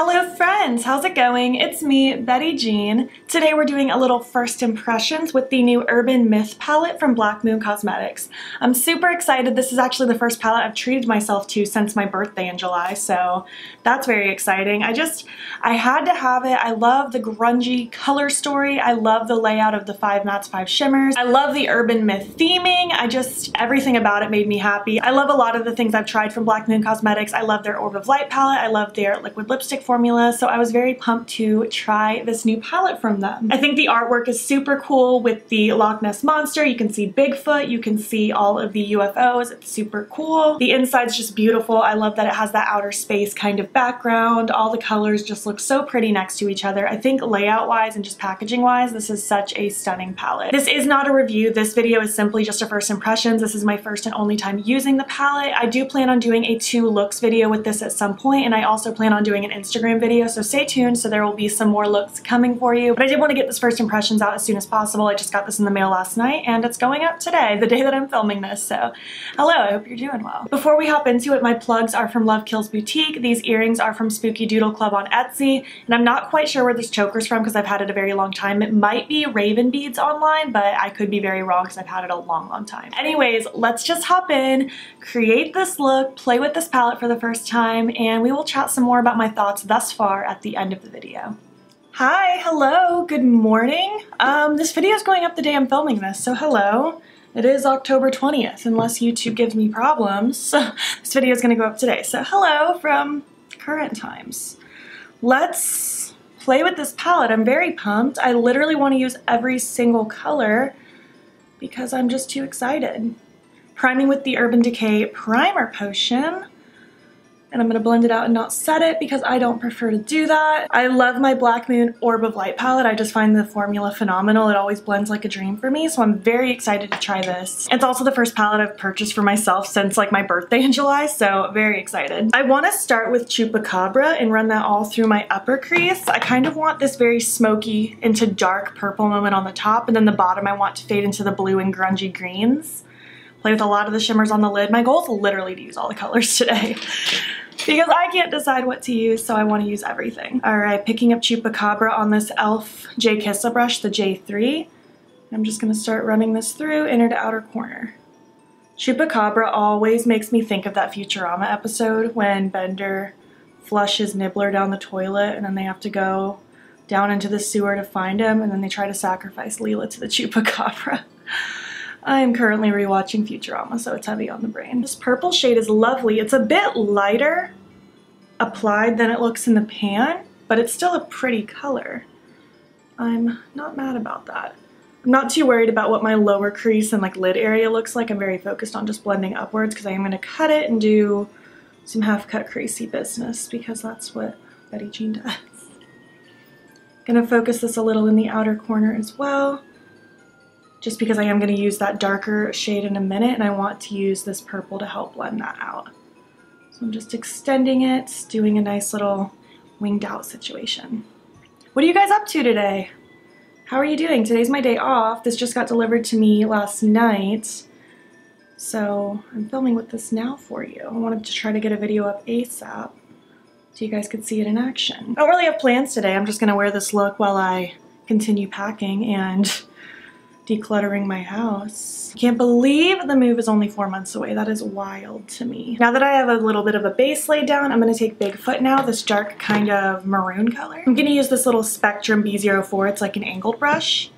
Hello friends, how's it going? It's me, Betty Jean. Today we're doing a little first impressions with the new Urban Myth palette from Black Moon Cosmetics. I'm super excited. This is actually the first palette I've treated myself to since my birthday in July, so that's very exciting. I had to have it. I love the grungy color story. I love the layout of the 5 mattes, 5 shimmers. I love the Urban Myth theming. Everything about it made me happy. I love a lot of the things I've tried from Black Moon Cosmetics. I love their Orb of Light palette. I love their liquid lipstick formula, so I was very pumped to try this new palette from them. I think the artwork is super cool with the Loch Ness Monster. You can see Bigfoot, you can see all of the UFOs. It's super cool. The inside's just beautiful. I love that it has that outer space kind of background. All the colors just look so pretty next to each other. I think layout-wise and just packaging-wise, this is such a stunning palette. This is not a review. This video is simply just a first impressions. This is my first and only time using the palette. I do plan on doing a 2 looks video with this at some point, and I also plan on doing an Instagram video, so stay tuned. So there will be some more looks coming for you, but I did want to get this first impressions out as soon as possible. I just got this in the mail last night and it's going up today, the day that I'm filming this, so hello, I hope you're doing well. Before we hop into it, my plugs are from Love Kills Boutique. These earrings are from Spooky Doodle Club on Etsy, and I'm not quite sure where this choker's from because I've had it a very long time. It might be Raven Beads online, but I could be very wrong because I've had it a long time. Anyways, let's just hop in, create this look, play with this palette for the first time, and we will chat some more about my thoughts thus far at the end of the video. Hi, hello, good morning. This video is going up the day I'm filming this, so hello. It is October 20th, unless YouTube gives me problems. This video is going to go up today, so hello from current times. Let's play with this palette. I'm very pumped. I literally want to use every single color because I'm just too excited. Priming with the Urban Decay Primer Potion. And I'm going to blend it out and not set it because I don't prefer to do that. I love my Black Moon Orb of Light palette. I just find the formula phenomenal. It always blends like a dream for me, so I'm very excited to try this. It's also the first palette I've purchased for myself since like my birthday in July, so very excited. I want to start with Chupacabra and run that all through my upper crease. I kind of want this very smoky into dark purple moment on the top, and then the bottom I want to fade into the blue and grungy greens. Play with a lot of the shimmers on the lid. My goal is literally to use all the colors today because I can't decide what to use, so I want to use everything. All right, picking up Chupacabra on this e.l.f. J Kissa brush, the J3. I'm just going to start running this through inner to outer corner. Chupacabra always makes me think of that Futurama episode when Bender flushes Nibbler down the toilet and then they have to go down into the sewer to find him, and then they try to sacrifice Leela to the Chupacabra. I am currently rewatching Futurama, so it's heavy on the brain. This purple shade is lovely. It's a bit lighter applied than it looks in the pan, but it's still a pretty color. I'm not mad about that. I'm not too worried about what my lower crease and like lid area looks like. I'm very focused on just blending upwards because I am going to cut it and do some half-cut creasy business because that's what Betty Jean does. Gonna focus this a little in the outer corner as well, just because I am going to use that darker shade in a minute and I want to use this purple to help blend that out. So I'm just extending it, doing a nice little winged out situation. What are you guys up to today? How are you doing? Today's my day off. This just got delivered to me last night, so I'm filming with this now for you. I wanted to try to get a video up ASAP so you guys could see it in action. I don't really have plans today. I'm just going to wear this look while I continue packing and decluttering my house. Can't believe the move is only 4 months away. That is wild to me. Now that I have a little bit of a base laid down, I'm going to take Bigfoot now, this dark kind of maroon color. I'm going to use this little Spectrum B04. It's like an angled brush.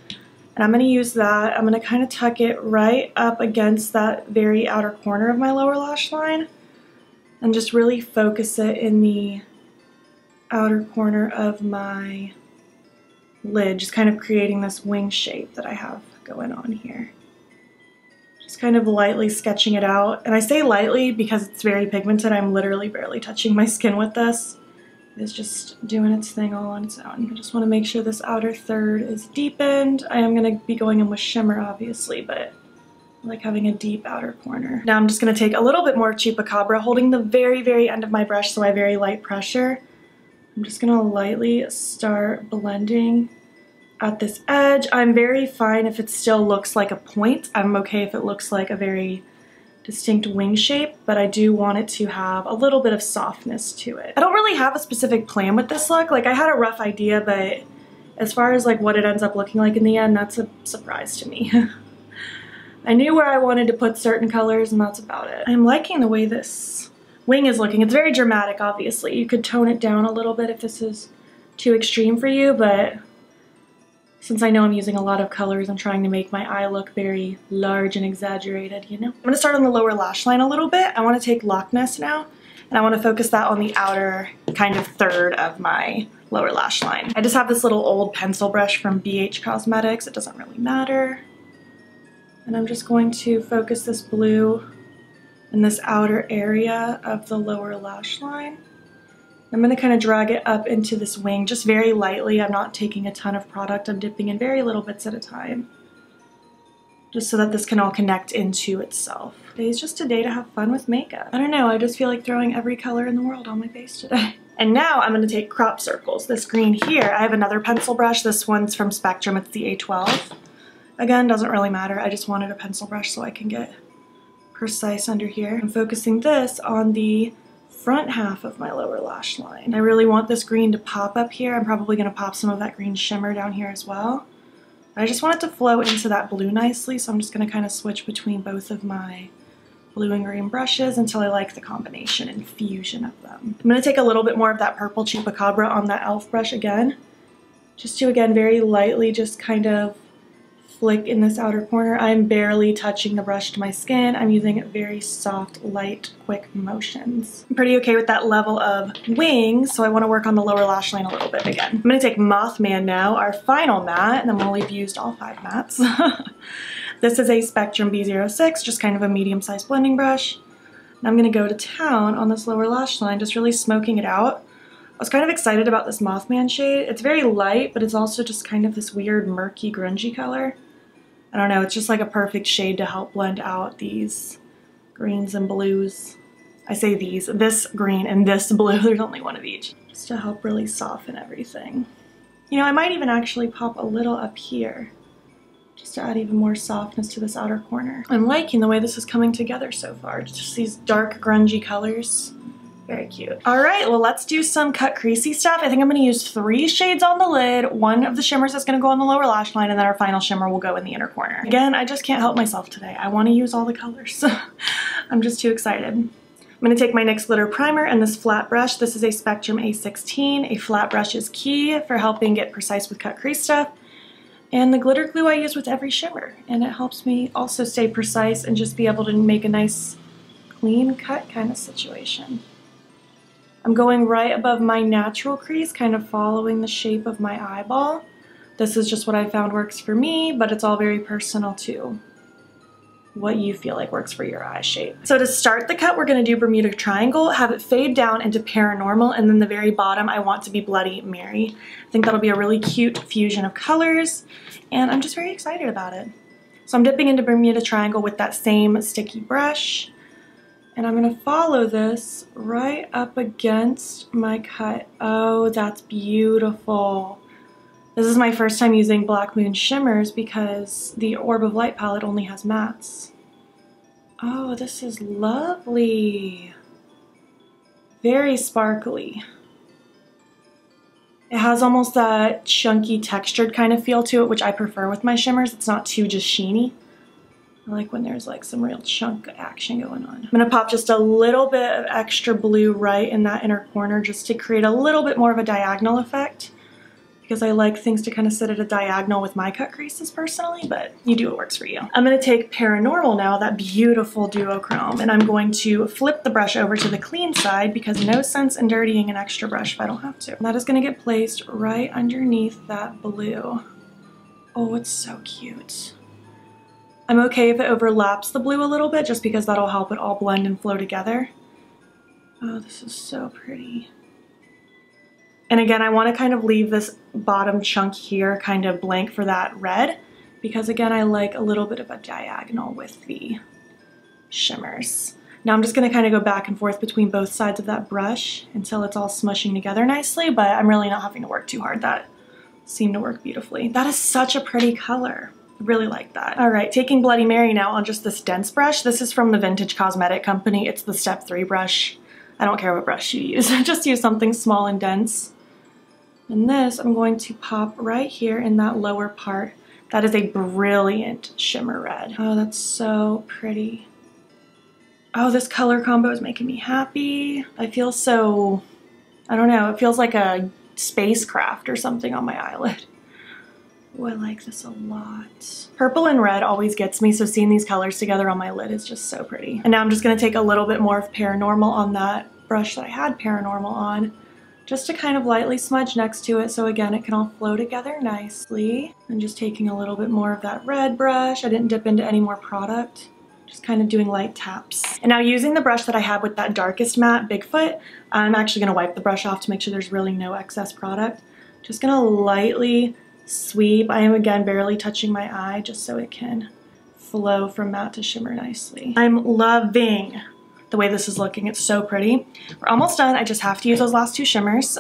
And I'm going to use that. I'm going to kind of tuck it right up against that very outer corner of my lower lash line and just really focus it in the outer corner of my lid, just kind of creating this wing shape that I have going on here. Just kind of lightly sketching it out. And I say lightly because it's very pigmented. I'm literally barely touching my skin with this. It's just doing its thing all on its own. I just want to make sure this outer third is deepened. I am going to be going in with shimmer obviously, but I like having a deep outer corner. Now I'm just going to take a little bit more Chupacabra, holding the very end of my brush so I very light pressure. I'm just going to lightly start blending at this edge. I'm very fine if it still looks like a point. I'm okay if it looks like a very distinct wing shape, but I do want it to have a little bit of softness to it. I don't really have a specific plan with this look. Like, I had a rough idea, but as far as like what it ends up looking like in the end, that's a surprise to me. I knew where I wanted to put certain colors, and that's about it. I'm liking the way this wing is looking. It's very dramatic, obviously. You could tone it down a little bit if this is too extreme for you, but since I know I'm using a lot of colors, I'm trying to make my eye look very large and exaggerated, you know? I'm gonna start on the lower lash line a little bit. I wanna take Loch Ness now, and I wanna focus that on the outer kind of third of my lower lash line. I just have this little old pencil brush from BH Cosmetics. It doesn't really matter. And I'm just going to focus this blue in this outer area of the lower lash line. I'm going to kind of drag it up into this wing just very lightly. I'm not taking a ton of product. I'm dipping in very little bits at a time, just so that this can all connect into itself. Today's just a day to have fun with makeup. I don't know, I just feel like throwing every color in the world on my face today. And now I'm going to take crop circles. This green here, I have another pencil brush. This one's from Spectrum. It's the A12. Again, doesn't really matter. I just wanted a pencil brush so I can get precise under here. I'm focusing this on the front half of my lower lash line. I really want this green to pop up here. I'm probably going to pop some of that green shimmer down here as well. I just want it to flow into that blue nicely, so I'm just going to kind of switch between both of my blue and green brushes until I like the combination and fusion of them. I'm going to take a little bit more of that purple Chupacabra on that e.l.f. brush again, just to, again, very lightly just kind of flick in this outer corner. I'm barely touching the brush to my skin. I'm using very soft, light, quick motions. I'm pretty okay with that level of wings, so I want to work on the lower lash line a little bit again. I'm going to take Mothman now, our final matte, and then we'll have used all 5 mattes. This is a Spectrum B06, just kind of a medium-sized blending brush. And I'm going to go to town on this lower lash line, just really smoking it out. I was kind of excited about this Mothman shade. It's very light, but it's also just kind of this weird, murky, grungy color. I don't know, it's just like a perfect shade to help blend out these greens and blues. I say these, this green and this blue, there's only one of each. Just to help really soften everything. You know, I might even actually pop a little up here, just to add even more softness to this outer corner. I'm liking the way this is coming together so far. Just these dark, grungy colors. Very cute. All right, well, let's do some cut creasy stuff. I think I'm gonna use 3 shades on the lid. One of the shimmers is gonna go on the lower lash line, and then our final shimmer will go in the inner corner. Again, I just can't help myself today. I wanna use all the colors. I'm just too excited. I'm gonna take my NYX Glitter Primer and this flat brush. This is a Spectrum A16. A flat brush is key for helping get precise with cut crease stuff. And the glitter glue I use with every shimmer. And it helps me also stay precise and just be able to make a nice clean cut kind of situation. I'm going right above my natural crease, kind of following the shape of my eyeball. This is just what I found works for me, but it's all very personal too. What you feel like works for your eye shape. So to start the cut, we're gonna do Bermuda Triangle, have it fade down into Paranormal, and then the very bottom, I want to be Bloody Mary. I think that'll be a really cute fusion of colors, and I'm just very excited about it. So I'm dipping into Bermuda Triangle with that same sticky brush. And I'm gonna follow this right up against my cut. Oh, that's beautiful. This is my first time using Black Moon shimmers because the Orb of Light palette only has mattes. Oh, this is lovely. Very sparkly. It has almost that chunky textured kind of feel to it, which I prefer with my shimmers. It's not too just sheeny. I like when there's like some real chunk action going on. I'm gonna pop just a little bit of extra blue right in that inner corner just to create a little bit more of a diagonal effect, because I like things to kind of sit at a diagonal with my cut creases personally, but you do what works for you. I'm gonna take Paranormal now, that beautiful duochrome, and I'm going to flip the brush over to the clean side because no sense in dirtying an extra brush if I don't have to. And that is gonna get placed right underneath that blue. Oh, it's so cute. I'm okay if it overlaps the blue a little bit just because that'll help it all blend and flow together. Oh, this is so pretty. And again, I want to kind of leave this bottom chunk here kind of blank for that red because again, I like a little bit of a diagonal with the shimmers. Now I'm just going to kind of go back and forth between both sides of that brush until it's all smushing together nicely, but I'm really not having to work too hard. That seemed to work beautifully. That is such a pretty color. Really like that. All right, taking Bloody Mary now on just this dense brush. This is from the Vintage Cosmetic Company. It's the Step 3 brush. I don't care what brush you use. Just use something small and dense. And this, I'm going to pop right here in that lower part. That is a brilliant shimmer red. Oh, that's so pretty. Oh, this color combo is making me happy. I feel so, I don't know, it feels like a spacecraft or something on my eyelid. Oh, I like this a lot. Purple and red always gets me, so seeing these colors together on my lid is just so pretty. And now I'm just gonna take a little bit more of Paranormal on that brush that I had Paranormal on, just to kind of lightly smudge next to it so again it can all flow together nicely. And just taking a little bit more of that red brush. I didn't dip into any more product. Just kind of doing light taps. And now using the brush that I have with that darkest matte, Bigfoot, I'm actually gonna wipe the brush off to make sure there's really no excess product. Just gonna lightly sweep. I am again barely touching my eye just so it can flow from matte to shimmer nicely. I'm loving the way this is looking. It's so pretty. We're almost done. I just have to use those last two shimmers.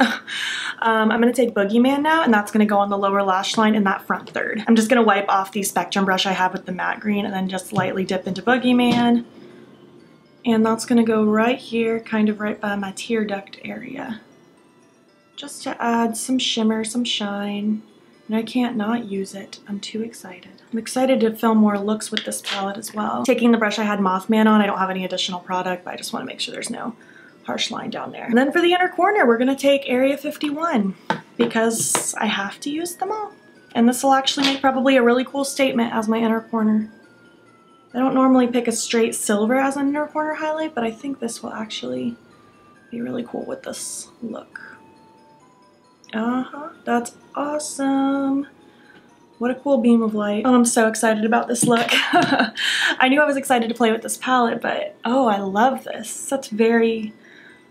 I'm gonna take Boogeyman now, and that's gonna go on the lower lash line in that front third. I'm just gonna wipe off the Spectrum brush I have with the matte green and then just lightly dip into Boogeyman. And that's gonna go right here, kind of right by my tear duct area. Just to add some shimmer, some shine. And I can't not use it. I'm too excited. I'm excited to film more looks with this palette as well. Taking the brush I had Mothman on, I don't have any additional product, but I just want to make sure there's no harsh line down there. And then for the inner corner, we're gonna take Area 51 because I have to use them all. And this will actually make probably a really cool statement as my inner corner. I don't normally pick a straight silver as an inner corner highlight, but I think this will actually be really cool with this look. That's awesome. What a cool beam of light. Oh, I'm so excited about this look. I knew I was excited to play with this palette, but oh, I love this. That's very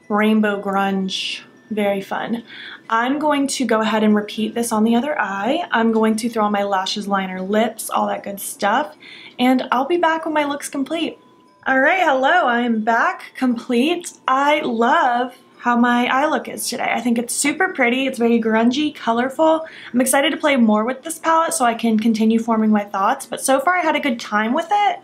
rainbow grunge, very fun. I'm going to go ahead and repeat this on the other eye. I'm going to throw on my lashes, liner, lips, all that good stuff, and I'll be back when my look's complete. All right, hello, I am back, complete. I love how my eye look is today. I think it's super pretty. It's very grungy, colorful. I'm excited to play more with this palette so I can continue forming my thoughts, but so far I had a good time with it.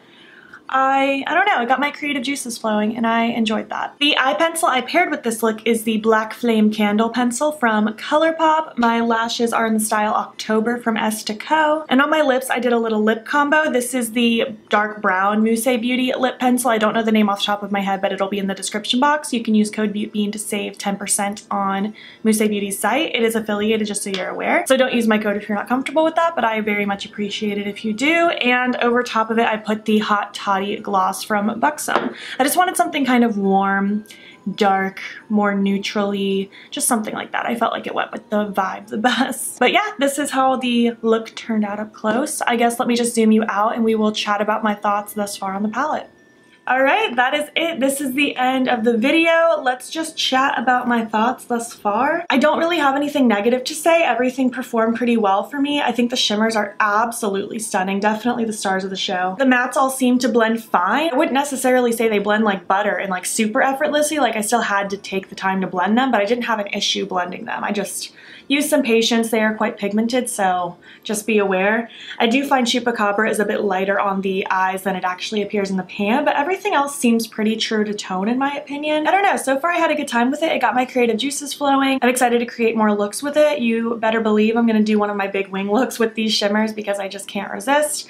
I don't know, I got my creative juices flowing and I enjoyed that. The eye pencil I paired with this look is the Black Flame Candle Pencil from ColourPop. My lashes are in the style October from Esta. And on my lips, I did a little lip combo. This is the dark brown Mousse Beauty lip pencil. I don't know the name off the top of my head, but it'll be in the description box. You can use code BEAUTBEAN to save 10% on Mousse Beauty's site. It is affiliated, just so you're aware. So don't use my code if you're not comfortable with that, but I very much appreciate it if you do. And over top of it, I put the Hot Toddy Gloss from Buxom. I just wanted something kind of warm, dark, more neutrally, just something like that. I felt like it went with the vibe the best. But yeah, this is how the look turned out up close. I guess let me just zoom you out and we will chat about my thoughts thus far on the palette. All right, that is it. This is the end of the video. Let's just chat about my thoughts thus far. I don't really have anything negative to say. Everything performed pretty well for me. I think the shimmers are absolutely stunning. Definitely the stars of the show. The mattes all seem to blend fine. I wouldn't necessarily say they blend like butter and like super effortlessly. Like I still had to take the time to blend them, but I didn't have an issue blending them. I just used some patience. They are quite pigmented, so just be aware. I do find Chupacabra is a bit lighter on the eyes than it actually appears in the pan, but everything else seems pretty true to tone in my opinion. I don't know, so far I had a good time with it. It got my creative juices flowing. I'm excited to create more looks with it. You better believe I'm gonna do one of my big wing looks with these shimmers because I just can't resist.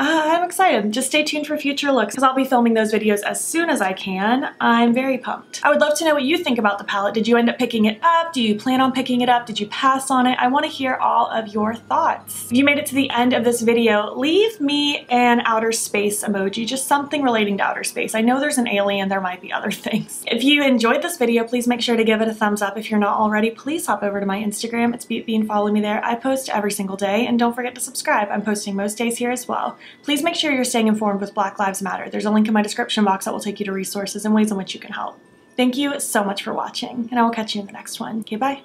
I'm excited. Just stay tuned for future looks because I'll be filming those videos as soon as I can. I'm very pumped. I would love to know what you think about the palette. Did you end up picking it up? Do you plan on picking it up? Did you pass on it? I want to hear all of your thoughts. If you made it to the end of this video, leave me an outer space emoji, just something relating to outer space. I know there's an alien, there might be other things. If you enjoyed this video, please make sure to give it a thumbs up. If you're not already, please hop over to my Instagram. It's BeautBean, follow me there. I post every single day, and don't forget to subscribe. I'm posting most days here as well. Please make sure you're staying informed with Black Lives Matter. There's a link in my description box that will take you to resources and ways in which you can help. Thank you so much for watching, and I will catch you in the next one. Okay, bye.